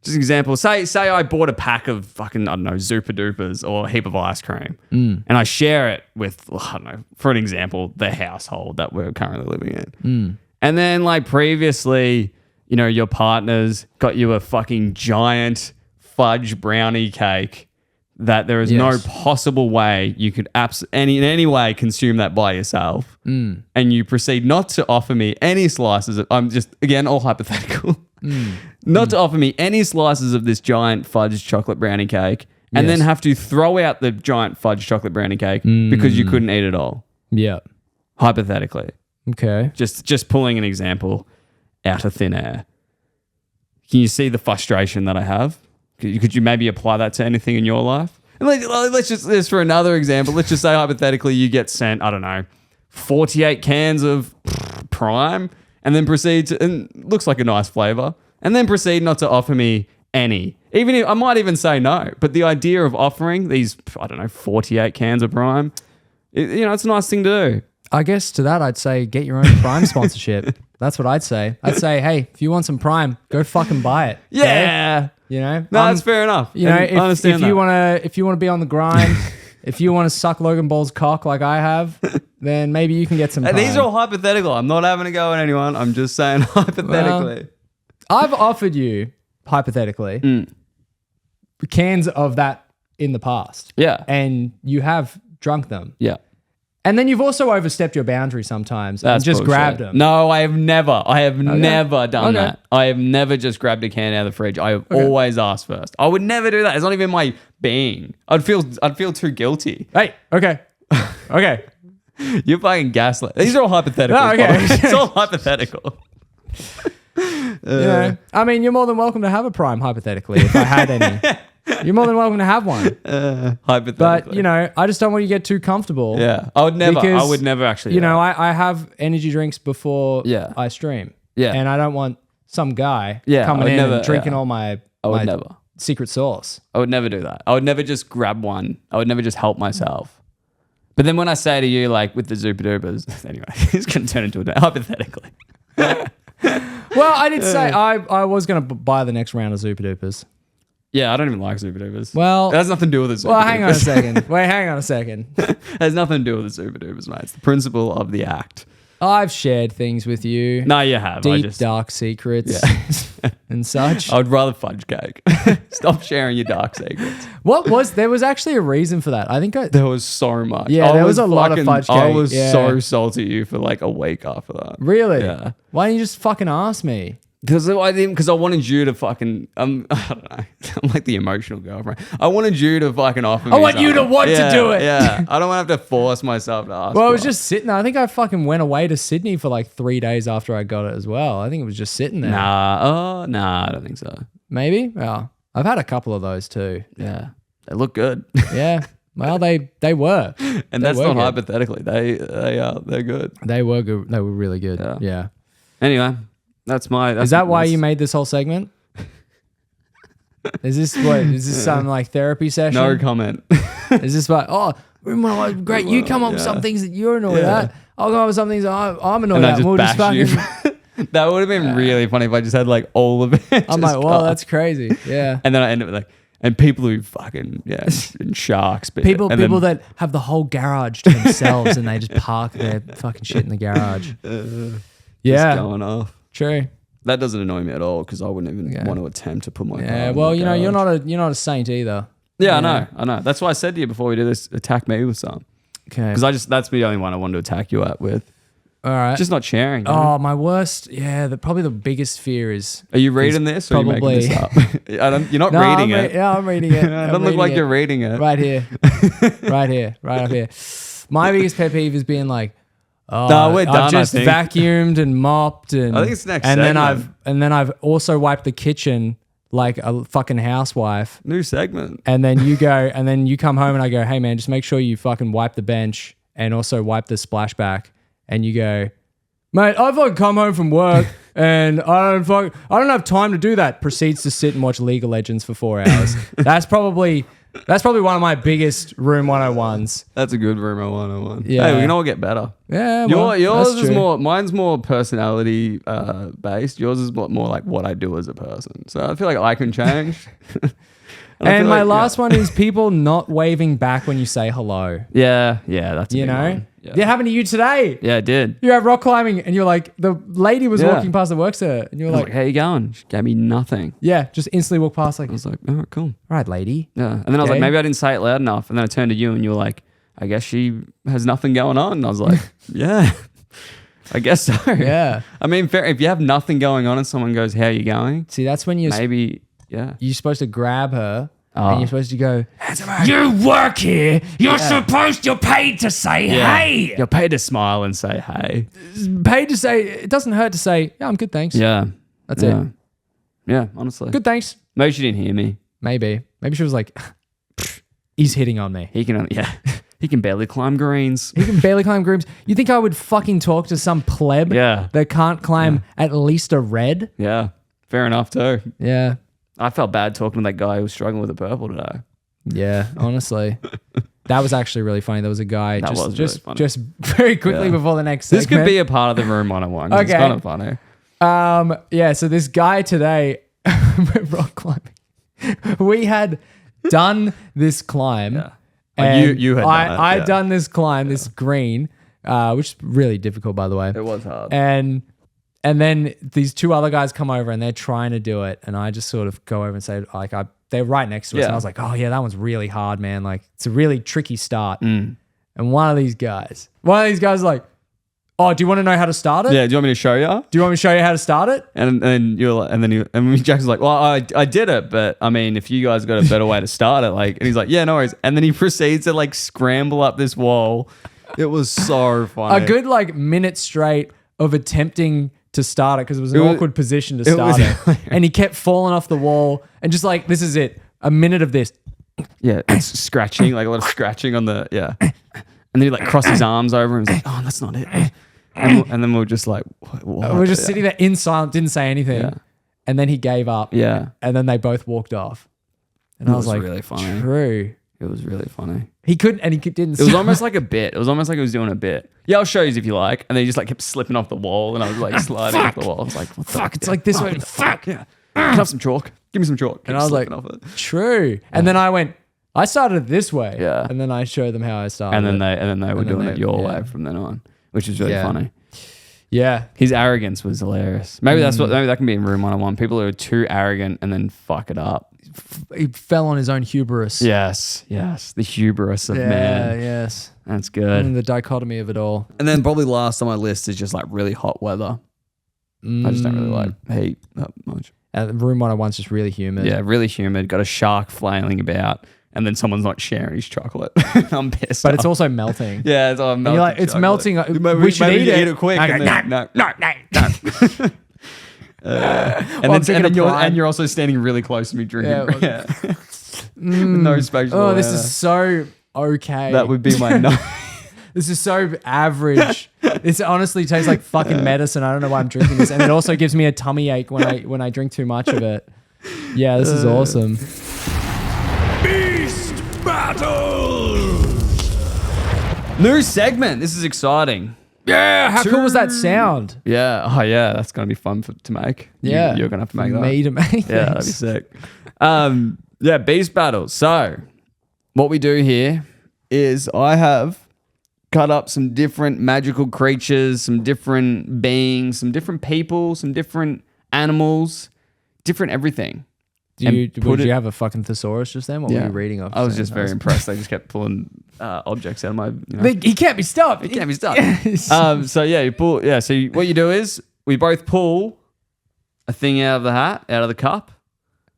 Just an example. Say I bought a pack of fucking, I don't know, Zupa Dupas or a heap of ice cream. And I share it with, I don't know, for an example, the household that we're currently living in. And then previously, your partner's got you a fucking giant fudge brownie cake that there is no possible way you could in any way consume that by yourself, and you proceed not to offer me any slices of, I'm just, again, all hypothetical, not to offer me any slices of this giant fudge chocolate brownie cake, and then have to throw out the giant fudge chocolate brownie cake because you couldn't eat it all. Yeah. Hypothetically. Okay. Just pulling an example out of thin air. Can you see the frustration that I have? Could you maybe apply that to anything in your life? And let's just for another example, let's just say hypothetically you get sent, I don't know, 48 cans of Prime and then proceed to, and looks like a nice flavor, and then proceed not to offer me any. Even if I might even say no, but the idea of offering these, I don't know, 48 cans of Prime, it's a nice thing to do. I guess to that I'd say get your own Prime sponsorship. That's what I'd say. I'd say, hey, if you want some Prime, go fucking buy it. Yeah. Okay? You know? No, that's fair enough. You know, if you want to be on the grind, if you want to suck Logan Paul's cock like I have, then maybe you can get some Prime. These are all hypothetical. I'm not having a go at anyone. I'm just saying hypothetically. I've offered you, hypothetically, cans of that in the past. Yeah. And you have drunk them. Yeah. And then you've also overstepped your boundary sometimes and just grabbed them. No, I have never. I have never done that. I have never just grabbed a can out of the fridge. I have always asked first. I would never do that. It's not even my being. I'd feel too guilty. Hey, okay. Okay. You're fucking gaslit. These are all hypothetical. Oh, okay. It's all hypothetical. I mean, you're more than welcome to have a Prime, hypothetically, if I had any. You're more than welcome to have one. Hypothetically. But, I just don't want you to get too comfortable. Yeah. I would never actually. I have energy drinks before I stream. Yeah. And I don't want some guy coming in and drinking all my secret sauce. I would never do that. I would never just grab one. I would never just help myself. But then when I say to you, like with the Zupa Dupas, anyway, it's going to turn into a hypothetically. Well, I did say I was going to buy the next round of Zupa Dupas. Yeah, I don't even like Zupa Dupas. Well, it has nothing to do with the Zupa Dupas. Well, hang on a second. Wait, hang on a second. It has nothing to do with the Zupa Dupas, mate. It's the principle of the act. I've shared things with you. No, you have. Dark secrets and such. I would rather fudge cake. Stop sharing your dark secrets. There was actually a reason for that. I think there was so much. Yeah, there was a lot of fudge cake. I was so salty at you for like a week after that. Really? Yeah. Why didn't you just fucking ask me? Because I wanted you to fucking, I don't know. I'm like the emotional girlfriend. I wanted you to fucking offer me I want you to want to do it. Yeah. I don't want to have to force myself to ask. Well, I was just sitting there. I think I fucking went away to Sydney for like 3 days after I got it as well. I think it was just sitting there. Nah, I don't think so. Maybe? Well, I've had a couple of those too. Yeah. They look good. Yeah. Well, they were. And that's not hypothetically. They're good. They were good. They were really good. Yeah. Anyway. Is that why you made this whole segment? Is this some like therapy session? No comment. Is this like, great, you come up with some things that you're annoyed at. I'll come up with some things I'm annoyed at. We'll just bash you. That would have been really funny if I just had like all of it. I'm like, well, that's crazy. Yeah. And then I end up with like, and people who fucking, and sharks. People that have the whole garage to themselves and they just park their fucking shit in the garage. Just going off. True. That doesn't annoy me at all because I wouldn't even want to attempt to put my car in well, you're not a saint either. Yeah, I know. That's why I said to you before we did this, attack me with some. Okay. Because that's the only one I wanted to attack you with. All right. Just not sharing. Oh, my worst. Yeah, probably the biggest fear is. Are you reading this or are you making this up? You're not reading it. Yeah, I'm reading it. It doesn't look like you're reading it. Right here. Right up here. My biggest pet peeve is being like, no, we're done. I've just vacuumed and mopped and I think it's next and segment. then I've also wiped the kitchen like a fucking housewife. New segment. And then you come home and I go, hey man, just make sure you fucking wipe the bench and also wipe the splashback. And you go, mate, I fucking come home from work and I don't have time to do that. Proceeds to sit and watch League of Legends for 4 hours. That's probably one of my biggest room 101s. That's a good room 101. Yeah. Hey, we can all get better. Yeah, yours is more. Mine's more personality based. Yours is more like what I do as a person. So I feel like I can change. and my last one is people not waving back when you say hello. Yeah, that's a big one. It happened to you today. Yeah, it did. You're at rock climbing and you're like, the lady was walking past that works there. And you're like, how you going? She gave me nothing. Yeah, just instantly walk past like, I was like, all right, cool. All right, lady. Yeah. And then I was like, maybe I didn't say it loud enough. And then I turned to you and you were like, I guess she has nothing going on. And I was like, yeah, I guess so. Yeah. I mean, fair, if you have nothing going on and someone goes, how are you going? See, that's when you're you're supposed to grab her and you're supposed to go, You work here. You're paid to say hey. You're paid to smile and say, hey. paid to say, it doesn't hurt to say, yeah, I'm good, thanks. Yeah. That's it. Yeah, honestly. Good, thanks. Maybe she didn't hear me. Maybe she was like, he's hitting on me. He can, he can barely climb greens. He can barely climb groups. You think I would fucking talk to some pleb that can't climb at least a red? Yeah, fair enough too. Yeah. I felt bad talking to that guy who was struggling with the purple today. Yeah, honestly. That was actually really funny. There was a guy just very quickly before the next segment. This could be a part of the room 101. Okay. It's kind of funny. So this guy today, rock climbing, we had done this climb. Yeah. And you had done it. I'd done this climb, this green, which is really difficult, by the way. It was hard. And then these two other guys come over and they're trying to do it. And I just sort of go over and say, like, they're right next to us. And I was like, oh, yeah, that one's really hard, man. Like, it's a really tricky start. And one of these guys is like, oh, do you want to know how to start it? Yeah, do you want me to show you? Do you want me to show you how to start it? And you're like, and Jackson's like, well, I did it, but I mean, if you guys got a better way to start it, like, and he's like, yeah, no worries. And then he proceeds to like scramble up this wall. It was so funny. A good like minute straight of attempting to start it because it was an awkward position to start it. And he kept falling off the wall and just like, this is it. A minute of this. Yeah, it's scratching, like a lot of scratching on the, And then he like crossed his arms over and was like, oh, that's not it. And then we were just like, what? We were just sitting there in silence, didn't say anything. Yeah. And then he gave up. Yeah. And then they both walked off. And I was like, really funny. True. It was really funny. He couldn't, and he didn't. It was almost like a bit. It was almost like he was doing a bit. Yeah, I'll show you if you like. And then he just like kept slipping off the wall, and I was like sliding off the wall. I was like, what the fuck? It's like this way. Fuck. Yeah. Can I have some chalk? Give me some chalk. And I was like, true. And then I went, I started it this way. Yeah. And then I showed them how I started. And then they were doing it your way from then on, which is really funny. Yeah. His arrogance was hilarious. Maybe maybe that can be in room 101. People who are too arrogant and then fuck it up. He fell on his own hubris. Yes. The hubris of man. Yes. That's good. And the dichotomy of it all. And then probably last on my list is just like really hot weather. I just don't really like heat that much. Room 101's just really humid. Yeah, really humid. Got a shark flailing about. And then someone's not sharing his chocolate. I'm pissed. But it's also melting. Yeah, it's all melting. And you're like, it's chocolate. melting. We should eat it quick. Okay, no. And you're also standing really close to me drinking. Yeah. With no spatial awareness. This is so okay. That would be my no. This is so average. This honestly tastes like fucking medicine. I don't know why I'm drinking this. And it also gives me a tummy ache when I drink too much of it. Yeah, this is awesome. Beast Battle! New segment. This is exciting. Yeah, how cool was that sound? Yeah. Oh, yeah. That's going to be fun to make. Yeah. You're going to have to make that. Me to make. Yeah, that'd be sick. Yeah, Beast Battle. So, what we do here is I have cut up some different magical creatures, some different beings, some different people, some different animals, different everything. Did you have a fucking thesaurus just then? What were you reading off? I was just very impressed. I just kept pulling objects out of my. He can't be stopped. He can't be stopped. So yeah, you pull. Yeah, so what you do is we both pull a thing out of the hat, out of the cup.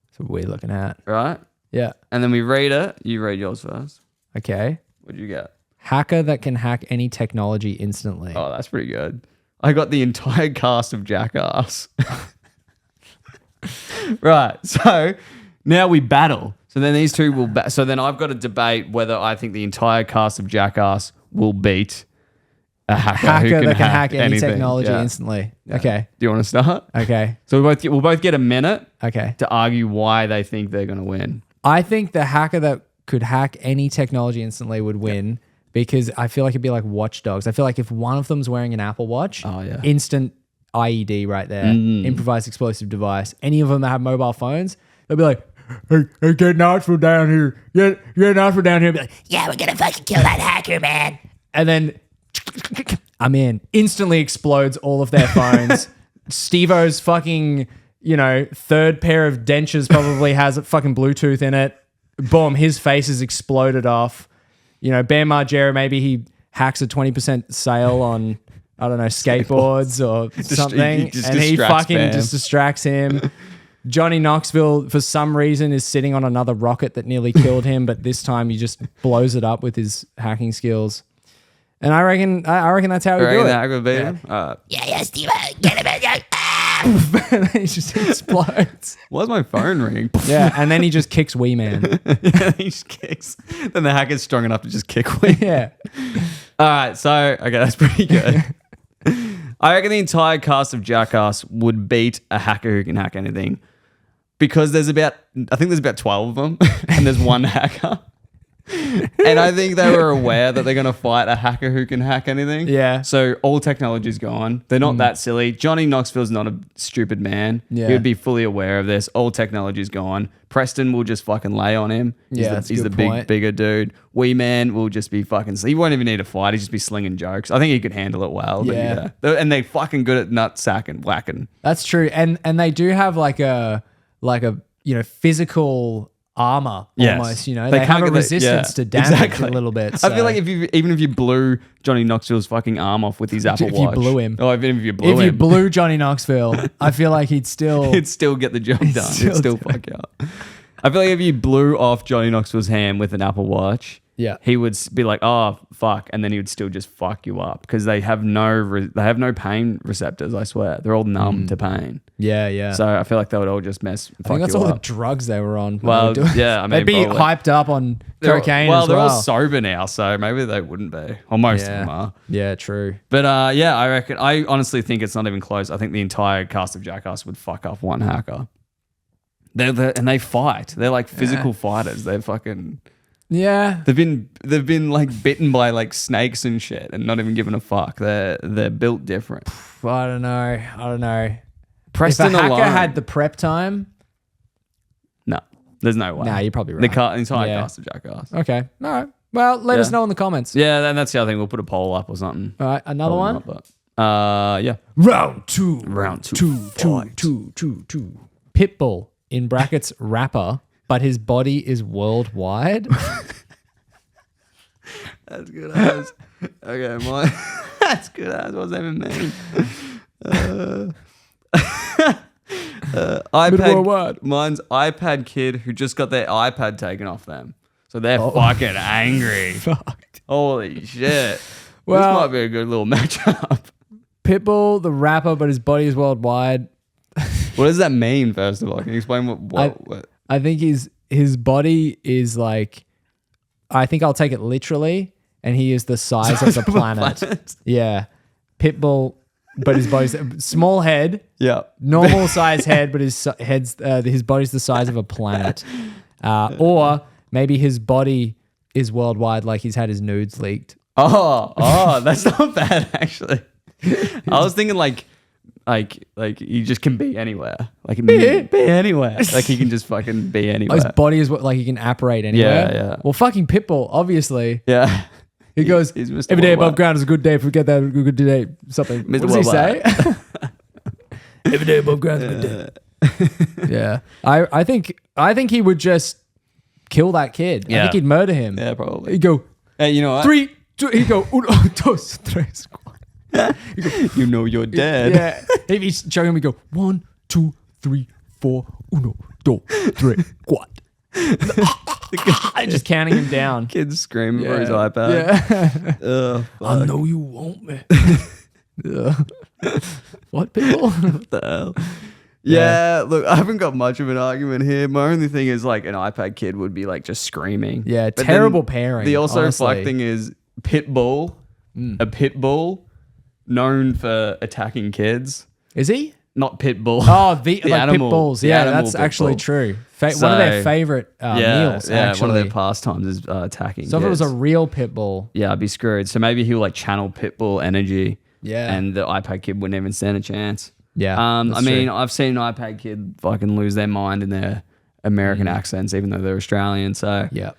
It's a weird looking hat. Right. Yeah. And then we read it. You read yours first. Okay. What did you get? Hacker that can hack any technology instantly. Oh, that's pretty good. I got the entire cast of Jackass. Right. So now we battle. So then these two will so then I've got to debate whether I think the entire cast of Jackass will beat a hacker who that can hack any anything. technology instantly. Yeah. Okay. Do you want to start? Okay. So we'll both get a minute to argue why they think they're going to win. I think the hacker that could hack any technology instantly would win because I feel like it'd be like Watch Dogs. I feel like if one of them's wearing an Apple Watch, instant IED right there, improvised explosive device. Any of them that have mobile phones, they'll be like, hey, get Knoxville down here. Get Knoxville down here. Be like, yeah, we're gonna fucking kill that hacker, man. And then I'm in. Instantly explodes all of their phones. Steve-O's fucking, third pair of dentures probably has a fucking Bluetooth in it. Boom, his face is exploded off. Bam Margera, maybe he hacks a 20% sale on, I don't know, skateboards or something. And he fucking just distracts him. Johnny Knoxville, for some reason, is sitting on another rocket that nearly killed him, but this time he just blows it up with his hacking skills. And I reckon that's how we do it. That would be Yeah, Steve, get him in. And then he just explodes. Why's my phone ringing? Yeah, and then he just kicks Wee Man. He just kicks. Then the hacker's strong enough to just kick Wee. Yeah. All right, so that's pretty good. I reckon the entire cast of Jackass would beat a hacker who can hack anything, because there's about 12 of them, and there's one hacker. And I think they were aware that they're going to fight a hacker who can hack anything. Yeah. So all technology's gone. They're not that silly. Johnny Knoxville's not a stupid man. Yeah. He would be fully aware of this. All technology's gone. Preston will just fucking lay on him. He's the bigger dude. Wee Man will just be fucking... He won't even need a fight. He'd just be slinging jokes. I think he could handle it well. Yeah. And they're fucking good at nut sacking, whacking. That's true. And they do have like a physical armor almost, they have a resistance to damage a little bit. So. I feel like even if you blew Johnny Knoxville's fucking arm off with his Apple Watch. If you blew him. Oh, even if you blew him. If you blew Johnny Knoxville, I feel like he'd still get the job done. He'd still fuck you up. I feel like if you blew off Johnny Knoxville's hand with an Apple Watch, he would be like, oh, fuck. And then he would still just fuck you up, because they have no pain receptors, I swear. They're all numb to pain. Yeah. So I feel like they would all just fuck you up. I think that's all the drugs they were on. Well, yeah. I mean, they'd be hyped up on cocaine as well. They're all sober now, so maybe they wouldn't be. Or most of them are. Yeah, true. But I honestly think it's not even close. I think the entire cast of Jackass would fuck up one hacker. And they fight. They're like physical fighters. They're fucking... Yeah. They've been like bitten by like snakes and shit and not even given a fuck. They're built different. I don't know. Preston if a hacker alone, had the prep time... No, there's no way. Nah, you're probably right. The entire cast of Jackass. Okay. All right. Well, let us know in the comments. Yeah, and that's the other thing. We'll put a poll up or something. All right, another one? Not, but, yeah. Round two. Two. Pitbull, in brackets, rapper, but his body is worldwide. That's good as. Okay, mine. That's good as. What does that even mean? iPad. Mine's iPad kid who just got their iPad taken off them, so they're fucking angry. Fucked. Holy shit! Well, this might be a good little matchup. Pitbull, the rapper, but his body is worldwide. What does that mean? First of all, can you explain what? I think his body is like. I think I'll take it literally, and he is the size of the planet. Yeah, Pitbull. But his body's small head, normal size head, but his body's the size of a planet. Or maybe his body is worldwide, like he's had his nudes leaked. Oh, that's not bad actually. I was thinking like he just can be anywhere, like be anywhere, like he can just fucking be anywhere. His body is like he can apparate anywhere. Yeah. Well, fucking Pitbull, obviously. Yeah. He goes, he's Mr. every day Worldwide. above ground is a good day. Forget that, a good day. Something. Mr. What does he say? Worldwide. Every day above ground is a good day. Yeah. I think he would just kill that kid. I think he'd murder him. Yeah, probably. He'd go, hey, you know what? 3, 2, he'd go, 1, 2, 3, 4. You know you're dead. Yeah. If he's choking him, he'd go, 1, 2, 3, 4, 1, 2, 3, 4. Just counting him down. Kids screaming for his iPad. Yeah. I know you want me. What, Pitbull? What the hell? Yeah, look, I haven't got much of an argument here. My only thing is like an iPad kid would be like just screaming. Yeah, but terrible pairing. The also honestly. fuck thing is Pitbull, a Pitbull known for attacking kids. Is he? Not Pitbull. Oh, the like animal, pit bulls. Yeah, that's actually true. One of their favorite meals. Yeah, actually. one of their pastimes is attacking. So kids. if it was a real pit bull, yeah, I'd be screwed. So maybe he'll like channel Pitbull energy. Yeah, and the iPad kid wouldn't even stand a chance. Yeah, I mean, true. I've seen an iPad kid fucking lose their mind in their American accents, even though they're Australian. So yeah,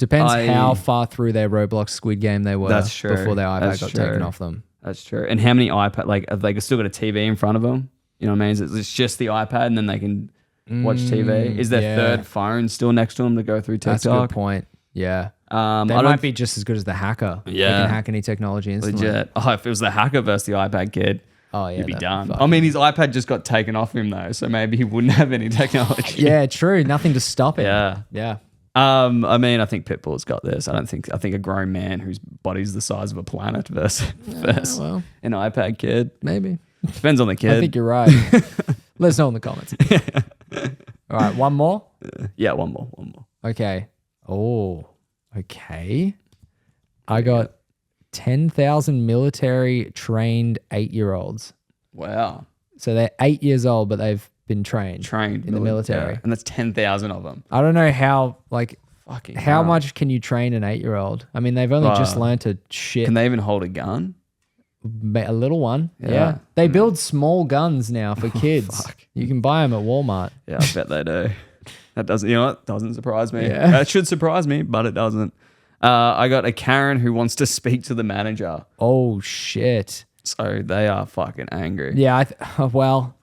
Depends how far through their Roblox Squid Game they were That's true. before their iPad That's got true. taken off them. That's true. And how many iPad, like, have they still got a TV in front of them? You know what I mean? It's just the iPad and then they can watch TV. Is their third phone still next to them to go through TikTok? That's a good point. Yeah. They might be just as good as the hacker. Yeah. They can hack any technology instantly. Legit. Oh, if it was the hacker versus the iPad kid, he'd be done. I mean, his iPad just got taken off him though, so maybe he wouldn't have any technology. Yeah, true. Nothing to stop it. Yeah. I mean, I think Pitbull's got this. I think a grown man whose body's the size of a planet versus an iPad kid. Maybe. Depends on the kid. I think you're right. Let us know in the comments. All right, one more? Yeah, one more. Okay. Oh, okay. I got 10,000 military trained 8-year-olds. Wow. So they're 8 years old, but they've been trained in the military. Yeah. And that's 10,000 of them. I don't know how, Fucking how much can you train an 8-year-old? I mean, they've only just learned to shit. Can they even hold a gun? A little one. Yeah. They build small guns now for kids. You can buy them at Walmart. Yeah, I bet they do. That doesn't, you know what? Doesn't surprise me. Yeah. That should surprise me, but it doesn't. I got a Karen who wants to speak to the manager. Oh, shit. So they are fucking angry. Yeah. Well,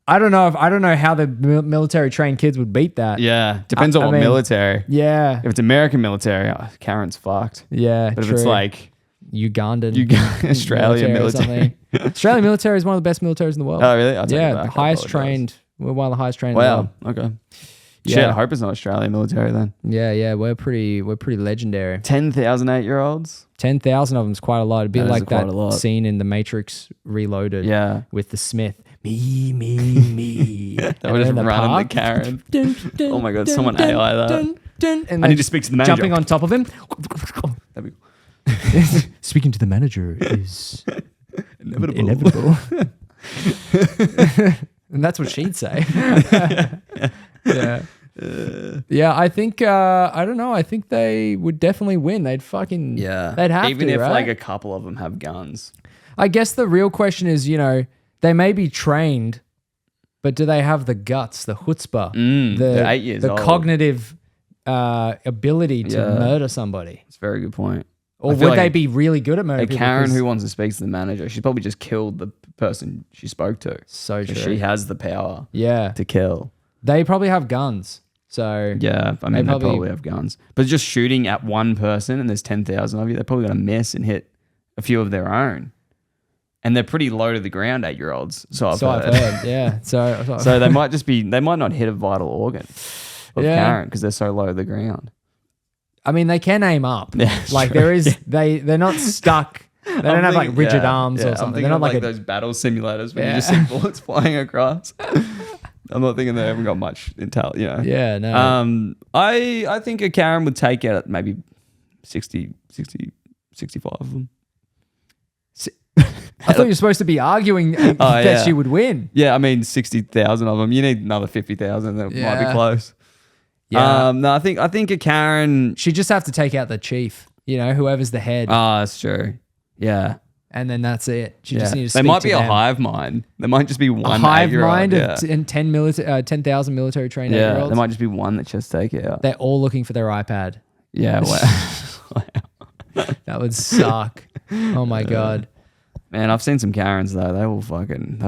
I don't know how the military trained kids would beat that. Yeah. Depends on what military. Yeah. If it's American military, Karen's fucked. Yeah. But true. if it's like Ugandan Australian military. Australian military is one of the best militaries in the world. Oh, really? I'll take it back. The highest trained. We're one of the highest trained in the world. Okay. Yeah. Shit, I hope it's not Australian military then. Yeah, we're pretty legendary. 10,000 8-year-olds? 10,000 of them is quite a lot. It'd be like that scene in The Matrix Reloaded with the Smith. Me. They were just running the Karen. Oh my God, someone AI that. And I need to speak to the manager. Jumping on top of him. That'd be cool. Speaking to the manager is inevitable. And that's what she'd say. Yeah, I think I don't know. I think they would definitely win. They'd fucking they'd have even to, if right? like a couple of them have guns. I guess the real question is, they may be trained, but do they have the guts, the chutzpah, they're 8 years old. cognitive ability to murder somebody? That's a very good point. Or would they be really good at murdering people? Karen who wants to speak to the manager, she's probably just killed the person she spoke to. So true. She has the power to kill. They probably have guns. So yeah, I mean, they probably have guns. But just shooting at one person and there's 10,000 of you, they're probably going to miss and hit a few of their own. And they're pretty low to the ground, 8-year-olds. So I've heard. Yeah. So they might not hit a vital organ of Karen because they're so low to the ground. I mean, they can aim up. Yeah, like true. they're not stuck. They don't have like rigid arms or something. They're not like those battle simulators where you just see bullets flying across. I'm not thinking they haven't got much intel, Yeah, no. I think a Karen would take out maybe 60, 65 of them. I thought you were supposed to be arguing that she would win. Yeah, I mean 60,000 of them. You need another 50,000 that might be close. Yeah. No, I think a Karen. She'd just have to take out the chief. Whoever's the head. Oh, that's true. Yeah. And then that's it. She just needs to They speak might to be a them. hive mind. There might just be one hive mind of 10,000 military trained 8-year-olds. There might just be one that just take it out. They're all looking for their iPad. Yeah. Wow. That would suck. Oh my God. Man, I've seen some Karens though. They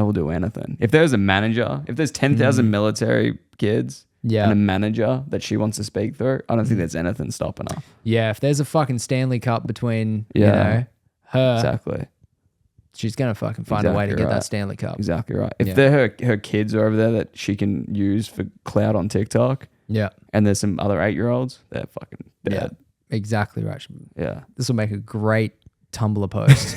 will do anything. If there's a manager, if there's 10,000 military kids and a manager that she wants to speak through, I don't think there's anything stopping her. Yeah, if there's a fucking Stanley Cup between, her. Exactly. She's going to fucking find a way to get that Stanley Cup. Exactly right. If they're her kids are over there that she can use for clout on TikTok. Yeah. And there's some other 8-year-olds, they're fucking dead. Yeah, exactly right. Yeah. This will make a great Tumblr post.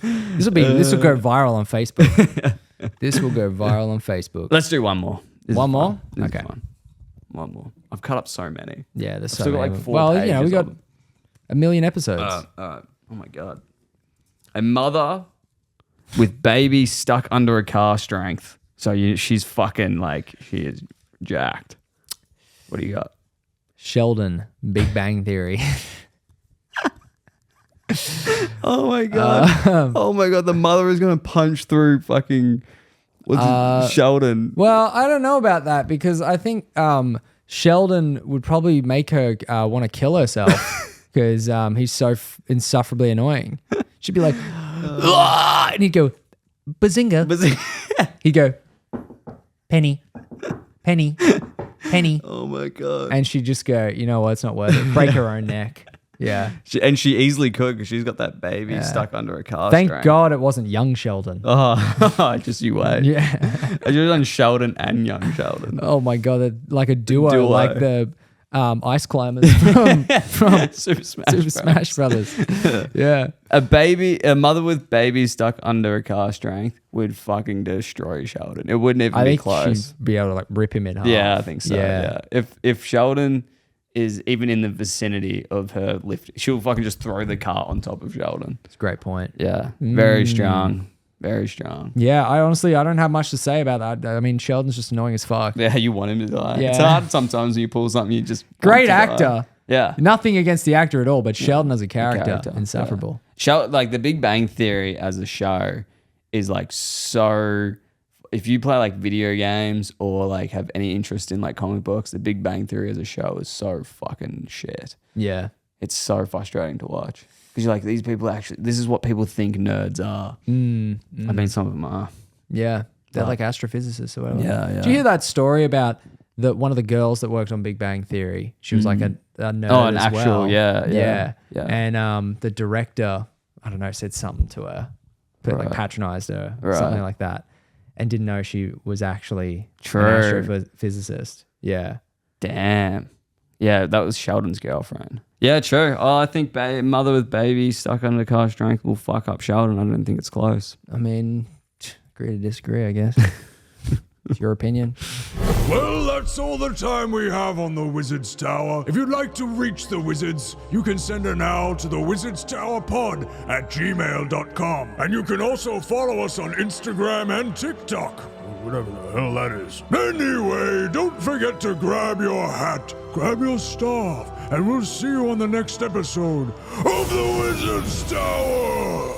This will go viral on Facebook. This will go viral on Facebook. Let's do one more. One more? Okay. One more. I've cut up so many. Yeah, there's so still many. Got like 4 pages we got a million episodes. Oh my God. A mother with baby stuck under a car strength. So she's fucking she is jacked. What do you got? Sheldon, Big Bang Theory. Oh my God. Oh my God. The mother is going to punch through fucking Sheldon. Well, I don't know about that because I think Sheldon would probably make her want to kill herself because he's so insufferably annoying. She'd be like, "Ah," and he'd go, "Bazinga." He'd go, "Penny, penny, penny." Oh my God. And she'd just go, "You know what? It's not worth it." Break her own neck. Yeah. She easily could because she's got that baby stuck under a car. Thank God it wasn't young Sheldon. Oh, just you wait. Yeah. I just done Sheldon and young Sheldon. Oh my God. They're like a duo. Like the ice climbers from Super Smash Brothers. Yeah. A mother with baby stuck under a car strength would fucking destroy Sheldon. It wouldn't even be close. She'd be able to like rip him in half. Yeah, I think so. Yeah. If Sheldon is even in the vicinity of her lift, she'll fucking just throw the car on top of Sheldon. It's a great point. Yeah. Very strong. Very strong. Yeah, I don't have much to say about that. I mean, Sheldon's just annoying as fuck. Yeah, you want him to die. Yeah. It's hard sometimes when you pull something, you just Great actor. Yeah. Nothing against the actor at all, but Sheldon as a character. Insufferable. Yeah. Like The Big Bang Theory as a show is like so... If you play like video games or like have any interest in like comic books, The Big Bang Theory as a show is so fucking shit. Yeah. It's so frustrating to watch because you're like, these people actually, this is what people think nerds are. I mean, some of them are. Yeah. They're like astrophysicists or whatever. Yeah. Did you hear that story about one of the girls that worked on Big Bang Theory? She was like a nerd as actual, well. Yeah. And the director, I don't know, said something to her, but like patronized her, something like that. And didn't know she was actually an astrophysicist. Yeah. Damn. Yeah, that was Sheldon's girlfriend. Yeah, true. Oh, I think mother with baby stuck under car strength will fuck up Sheldon. I don't think it's close. I mean, agree to disagree, I guess. It's your opinion. Well, that's all the time we have on the Wizard's Tower. If you'd like to reach the Wizards, you can send an owl to the Wizard's Tower Pod at gmail.com. And you can also follow us on Instagram and TikTok, or whatever the hell that is. Anyway, don't forget to grab your hat, grab your staff, and we'll see you on the next episode of the Wizard's Tower.